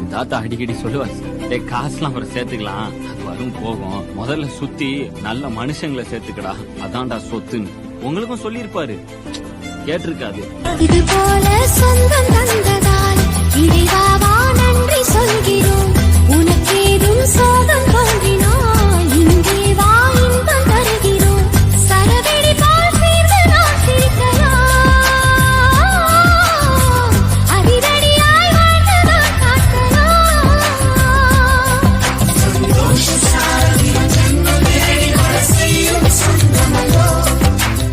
என் தாத்தா அடிக்கடி சொல்லுவாரு, காசுலாம் அப்புறம் சேர்த்துக்கலாம், அது வரும் போகும், முதல்ல சுத்தி நல்ல மனுஷங்களை சேர்த்துக்கடா, அதான்டா சொத்துன்னு உங்களுக்கும் சொல்லியிருப்பாரு, கேட்டிருக்காது. இது போல சொந்தம் தந்ததால் இறைவாவா நன்றி சொல்கிறோம். உனக்கேதும் சோகம் தோன்றினால் இங்கே வா இன்பம் தருகிறோம். சரவெடி பால் சேர்ந்து நாம் சிரிக்கலாம், அதிரடியாய் வாழ்ந்துதான் காட்டலாம். சந்தோஷ சாரதி ஜென்மம் தேடி வர செய்யும் சொந்தமல்லோ,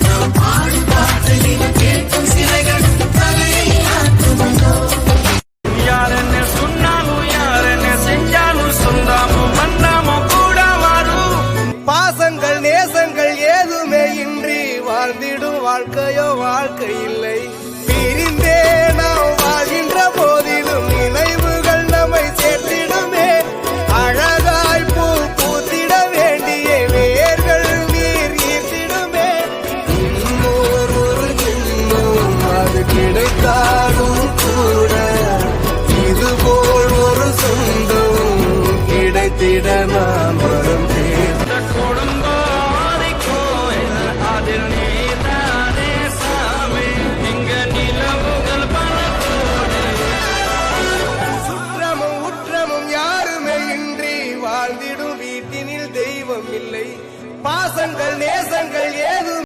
நாம் பாடும் பாடலில் கேட்கும் சிலைகள் தலையை ஆக்குமல்லோ. யார் என்ன சொன்னாலும் யார் என்ன செஞ்சாலும் சொந்தாமும் வந்தாமும் கூட வரும். பாசங்கள் நேசங்கள் ஏதுமே இன்றி வாழ்ந்திடும் வாழ்க்கையோ வாழ்க்கை இல்லை. பிரிந்தே நாம் வாழ்கின்ற போதிலும் நினைவுகள் நம்மை சேர்த்திடுமே. அழகாய் பூ பூத்திட வேண்டிய வேர்கள் நீர் ஈர்த்திடுமே. இன்னொரு இன்னும் அது கிடைத்தாலும் கூட இதுபோல் ஒரு சொந்தம் கிடைத்திட